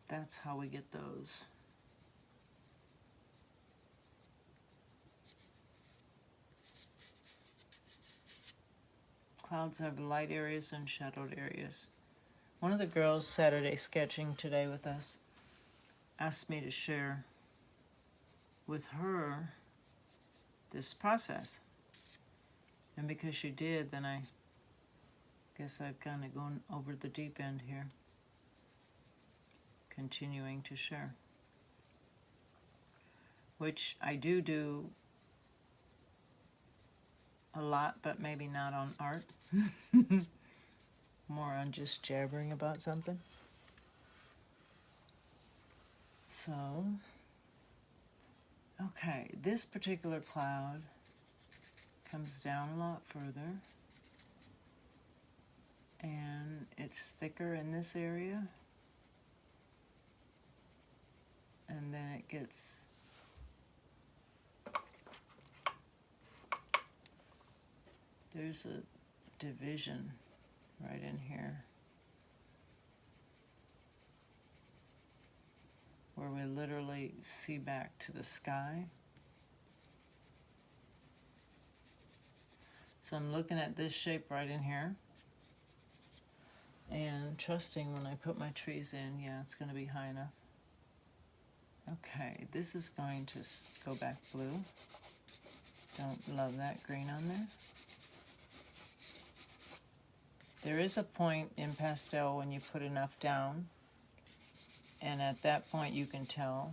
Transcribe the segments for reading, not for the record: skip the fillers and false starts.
that's how we get those. Clouds have light areas and shadowed areas. One of the girls Saturday sketching today with us asked me to share with her this process. And because she did, then I guess I've kind of gone over the deep end here, continuing to share. Which I do a lot, but maybe not on art. More on just jabbering about something. So, okay, this particular cloud comes down a lot further, and it's thicker in this area, and then it gets there's a division right in here where we literally see back to the sky. So I'm looking at this shape right in here and trusting when I put my trees in, yeah, it's going to be high enough. Okay, this is going to go back blue. Don't love that green on there. There is a point in pastel when you put enough down, and at that point you can tell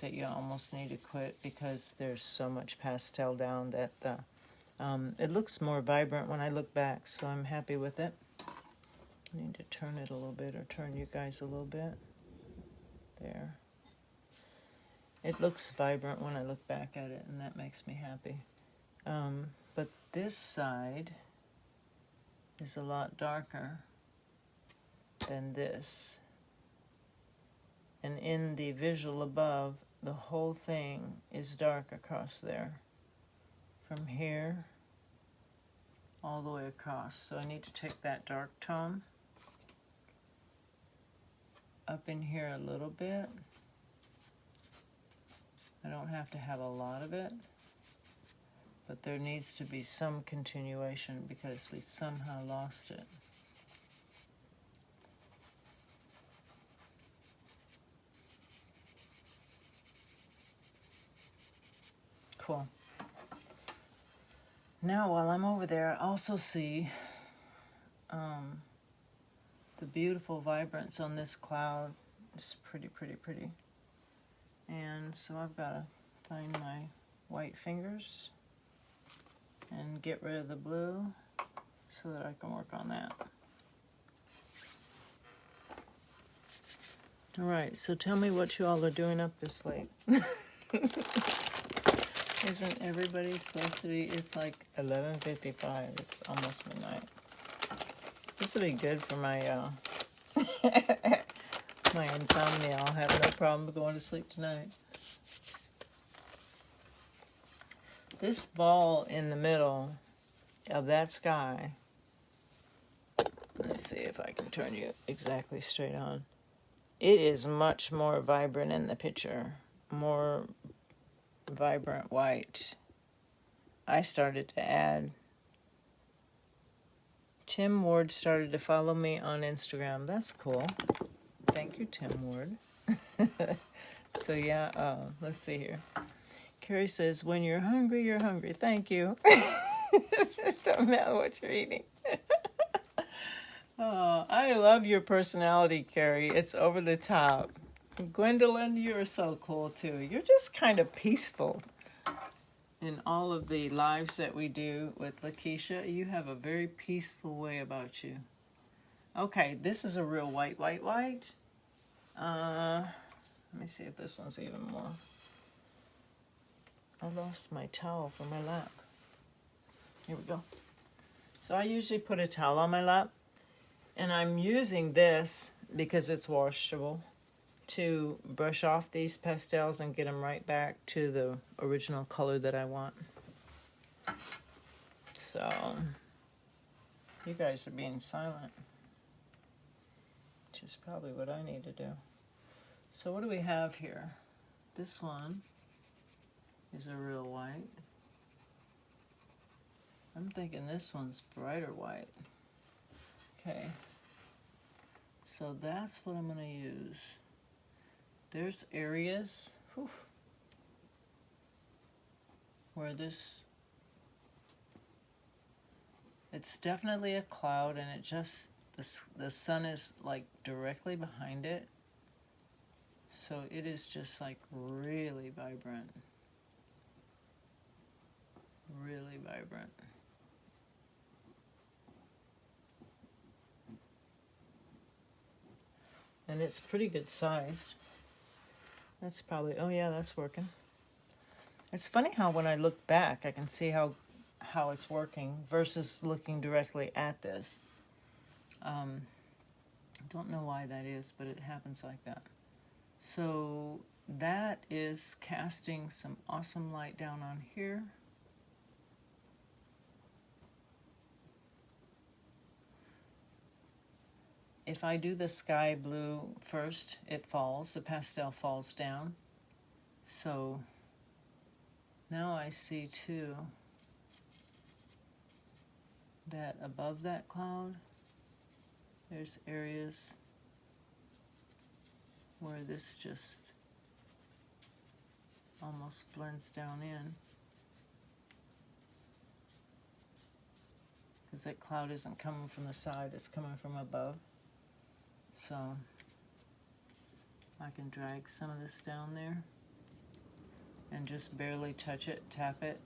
that you almost need to quit because there's so much pastel down that it looks more vibrant when I look back, so I'm happy with it. I need to turn it a little bit, or turn you guys a little bit. There. It looks vibrant when I look back at it, and that makes me happy. But this side is a lot darker than this. And in the visual above, the whole thing is dark across there. From here all the way across. So I need to take that dark tone up in here a little bit. I don't have to have a lot of it, but there needs to be some continuation because we somehow lost it. Cool. Now while I'm over there, I also see the beautiful vibrance on this cloud. It's pretty, pretty, pretty. And so I've got to find my white fingers and get rid of the blue so that I can work on that. All right, so tell me what you all are doing up this late. Isn't everybody supposed to be? It's like 11:55. It's almost midnight. This will be good for my my insomnia. I'll have no problem going to sleep tonight. This ball in the middle of that sky, let's see if I can turn you exactly straight on. It is much more vibrant in the picture, more vibrant white. I started to add. Tim Ward started to follow me on Instagram. That's cool. Thank you, Tim Ward. So yeah, let's see here. Carrie says, when you're hungry, you're hungry. Thank you. It doesn't matter what you're eating. Oh, I love your personality, Carrie. It's over the top. Gwendolyn, you're so cool too. You're just kind of peaceful. In all of the lives that we do with Lakeisha, you have a very peaceful way about you. Okay, this is a real white. Let me see if this one's even more. I lost my towel from my lap. Here we go. So I usually put a towel on my lap, and I'm using this because it's washable to brush off these pastels and get them right back to the original color that I want. So, you guys are being silent. which is probably what I need to do. So what do we have here? This one is a real white. I'm thinking this one's brighter white. Okay, so that's what I'm going to use. There's areas where it's definitely a cloud, and it just, the sun is like directly behind it. So it is just like really vibrant. Really vibrant. And it's pretty good sized. That's probably, oh yeah, that's working. It's funny how when I look back, I can see how it's working versus looking directly at this. I don't know why that is, but it happens like that. So that is casting some awesome light down on here. If I do the sky blue first, it falls, the pastel falls down. So now I see too that above that cloud, there's areas where this just almost blends down in. Because that cloud isn't coming from the side, it's coming from above. So I can drag some of this down there and just barely touch it, tap it,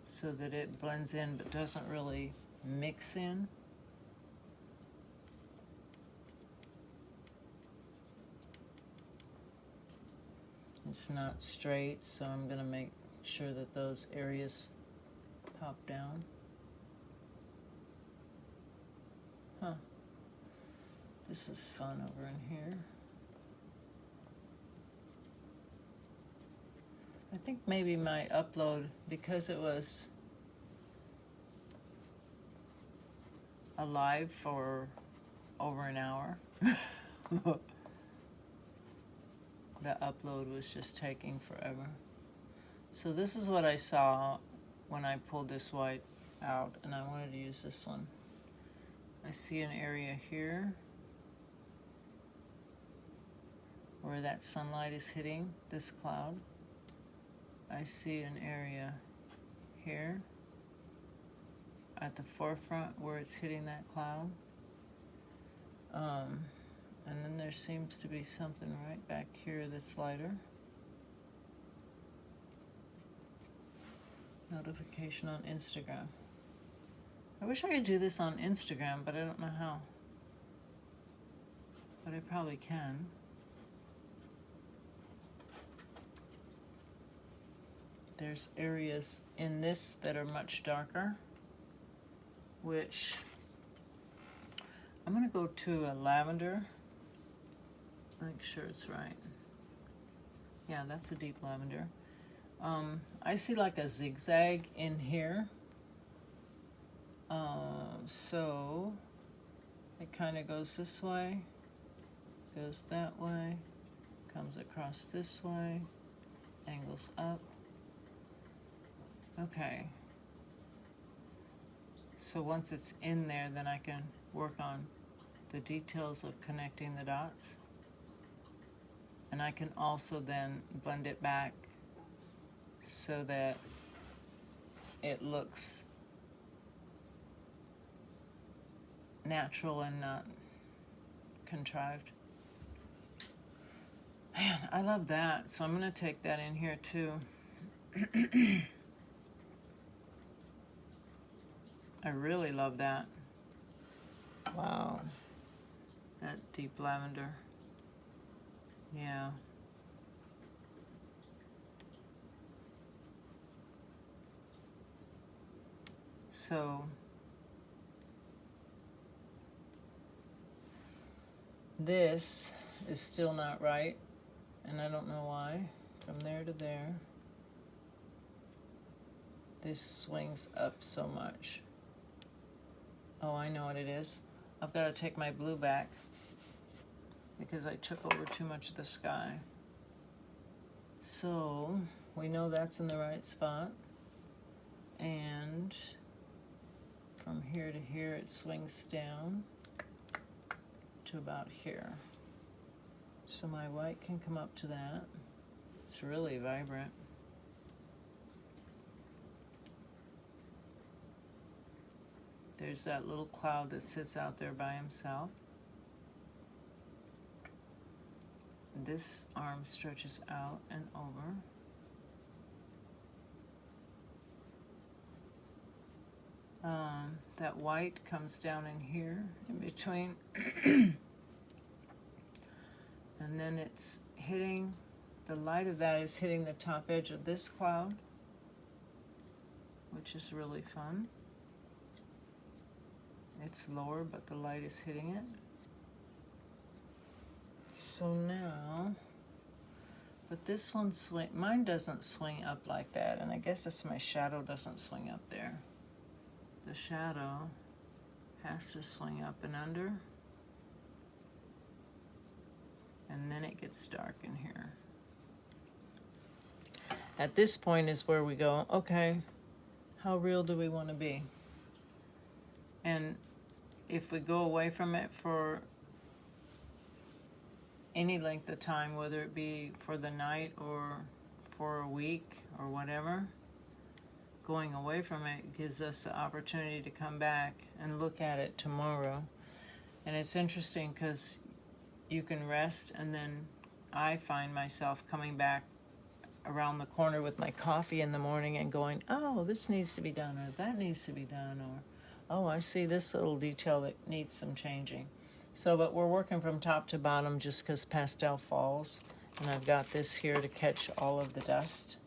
so that it blends in but doesn't really mix in. It's not straight, so I'm going to make sure that those areas pop down. Huh. This is fun over in here. I think maybe my upload, because it was alive for over an hour, the upload was just taking forever. So this is what I saw when I pulled this white out, and I wanted to use this one. I see an area here where that sunlight is hitting this cloud. I see an area here at the forefront where it's hitting that cloud. And then there seems to be something right back here that's lighter. Notification on Instagram. I wish I could do this on Instagram, but I don't know how. But I probably can. There's areas in this that are much darker, which I'm going to go to a lavender. Make sure it's right. Yeah, that's a deep lavender. I see like a zigzag in here. So it kind of goes this way, goes that way, comes across this way, angles up. Okay. So once it's in there, then I can work on the details of connecting the dots. And I can also then blend it back so that it looks natural and not contrived. Man, I love that. So I'm going to take that in here too. I really love that. Wow. That deep lavender. Yeah. So this is still not right, and I don't know why. From there to there, this swings up so much. Oh, I know what it is. I've got to take my blue back because I took over too much of the sky. So we know that's in the right spot. And from here to here, it swings down to about here. So my white can come up to that. It's really vibrant. There's that little cloud that sits out there by himself. This arm stretches out and over. That white comes down in here, in between. And then it's hitting, the light of that is hitting the top edge of this cloud, which is really fun. It's lower, but the light is hitting it. So now, but this one mine doesn't swing up like that, and I guess it's my shadow doesn't swing up there. The shadow has to swing up and under, and then it gets dark in here. At this point is where we go, okay, how real do we want to be? And if we go away from it for any length of time, whether it be for the night or for a week or whatever, going away from it gives us the opportunity to come back and look at it tomorrow. And it's interesting because you can rest, and then I find myself coming back around the corner with my coffee in the morning and going, oh, this needs to be done, or that needs to be done, or oh, I see this little detail that needs some changing. So, but we're working from top to bottom just because pastel falls, and I've got this here to catch all of the dust.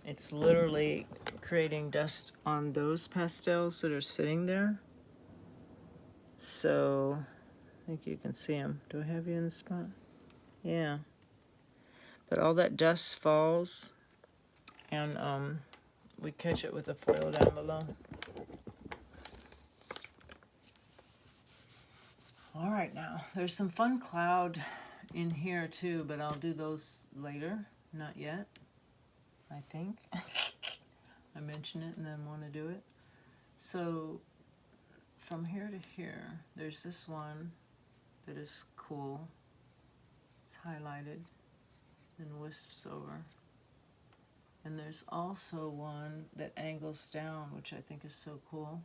It's literally creating dust on those pastels that are sitting there. So, I think you can see them. Do I have you in the spot? Yeah. But all that dust falls, and we catch it with a foil down below. All right, now, there's some fun cloud in here too, but I'll do those later. Not yet, I think. I mention it and then want to do it. So from here to here, there's this one that is cool. It's highlighted and wisps over. And there's also one that angles down, which I think is so cool.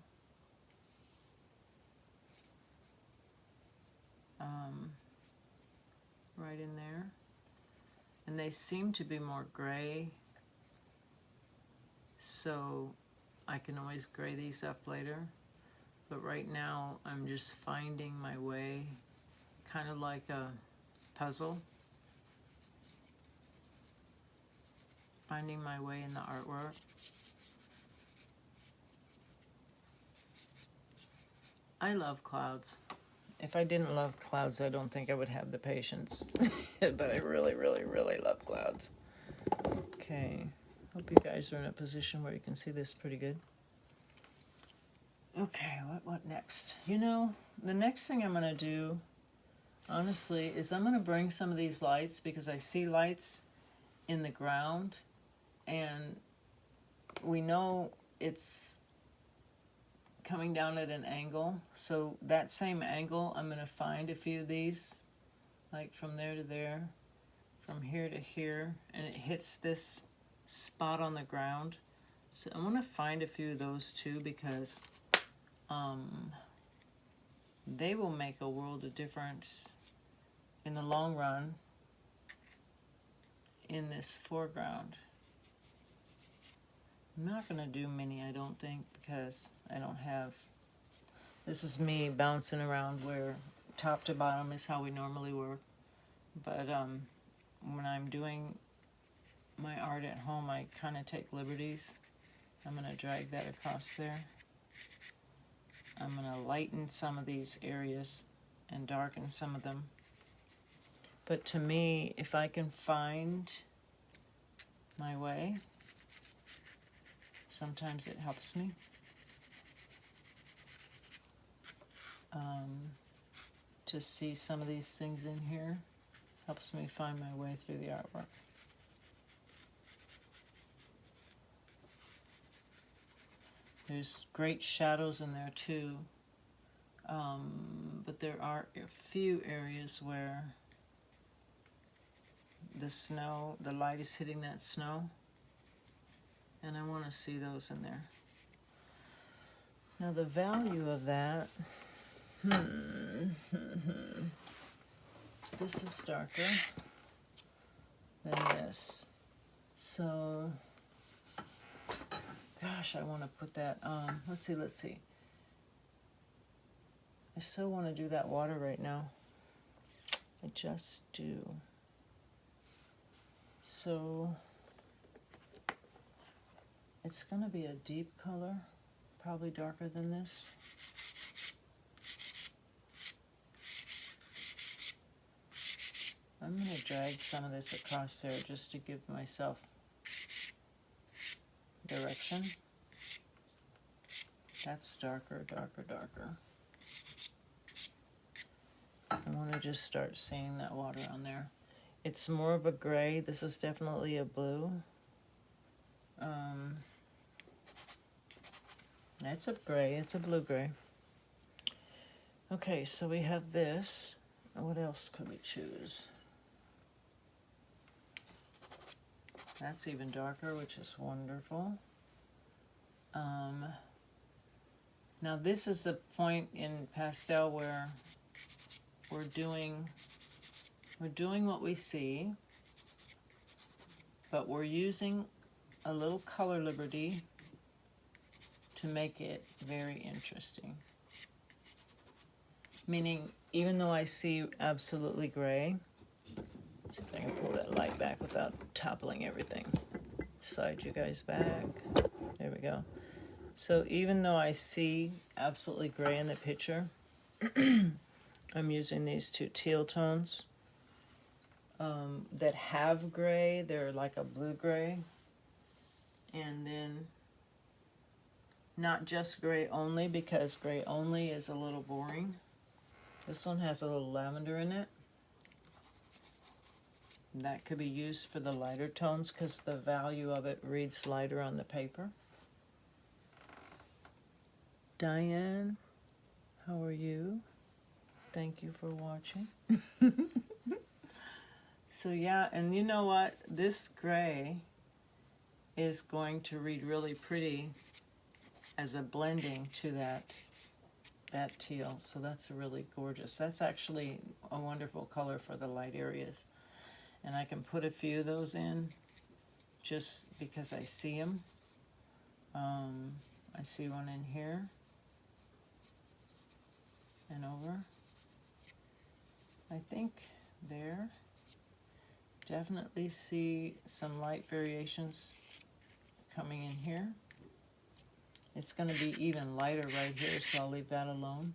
Right in there. And they seem to be more gray, so I can always gray these up later. But right now I'm just finding my way, kind of like a puzzle. Finding my way in the artwork. I love clouds. If I didn't love clouds, I don't think I would have the patience. But I really, really, really love clouds. Okay, hope you guys are in a position where you can see this pretty good. Okay, what next? You know, the next thing I'm going to do, honestly, is I'm going to bring some of these lights, because I see lights in the ground, and we know it's coming down at an angle, so that same angle, I'm going to find a few of these, like from there to there, from here to here, and it hits this spot on the ground. So I want to find a few of those too, because they will make a world of difference in the long run in this foreground. I'm not going to do many, I don't think, because I don't have... This is me bouncing around where top to bottom is how we normally work. But when I'm doing my art at home, I kind of take liberties. I'm going to drag that across there. I'm going to lighten some of these areas and darken some of them. But to me, if I can find my way, sometimes it helps me. to see some of these things in here. Helps me find my way through the artwork. There's great shadows in there too, but there are a few areas where the snow, the light is hitting that snow, and I want to see those in there. Now the value of that, this is darker than this, so gosh, I want to put that on. Let's see. I so want to do that water right now. I just do. So it's going to be a deep color, probably darker than this. I'm going to drag some of this across there just to give myself direction. That's darker. I want to just start seeing that water on there. It's more of a gray. This is definitely a blue. It's a gray. It's a blue-gray. Okay, so we have this. What else could we choose? That's even darker, which is wonderful. Now this is the point in pastel where we're doing what we see, but we're using a little color liberty to make it very interesting. Meaning, even though I see absolutely gray, let's see if I can pull that light back without toppling everything. Slide you guys back. There we go. So even though I see absolutely gray in the picture, I'm using these two teal tones that have gray. They're like a blue-gray. And then not just gray only, because gray only is a little boring. This one has a little lavender in it. That could be used for the lighter tones because the value of it reads lighter on the paper. Diane, how are you? Thank you for watching. So yeah, and you know what? This gray is going to read really pretty as a blending to that teal. So that's really gorgeous. That's actually a wonderful color for the light areas. And I can put a few of those in just because I see them. I see one in here and over. I think there. Definitely see some light variations coming in here. It's going to be even lighter right here, so I'll leave that alone.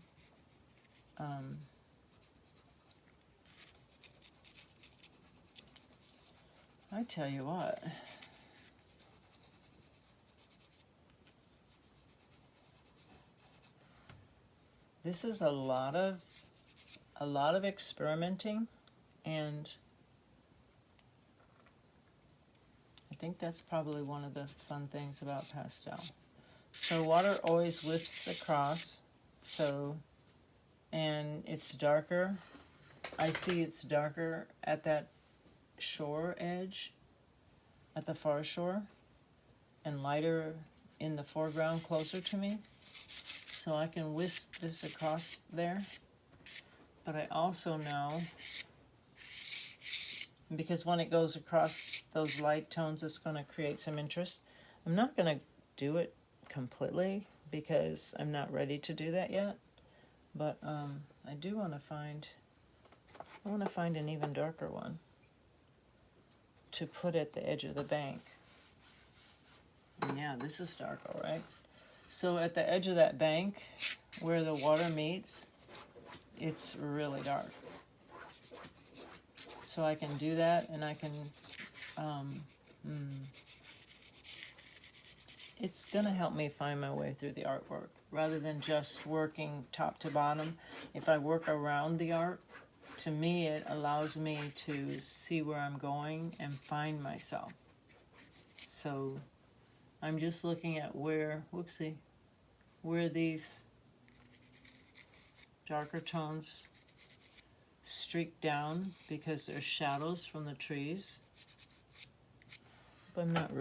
I tell you what. This is a lot of experimenting, and I think that's probably one of the fun things about pastel. So water always whips across, and it's darker. I see it's darker at that shore edge, at the far shore, and lighter in the foreground closer to me. So I can whisk this across there. But I also know, because when it goes across those light tones, it's going to create some interest. I'm not going to do it completely because I'm not ready to do that yet. But I do want to find, an even darker one to put at the edge of the bank. Yeah, this is dark, all right. So at the edge of that bank, where the water meets, it's really dark. So I can do that, and I can, it's going to help me find my way through the artwork rather than just working top to bottom. If I work around the art, to me it allows me to see where I'm going and find myself. So I'm just looking at where these darker tones streak down because there's shadows from the trees. But I'm not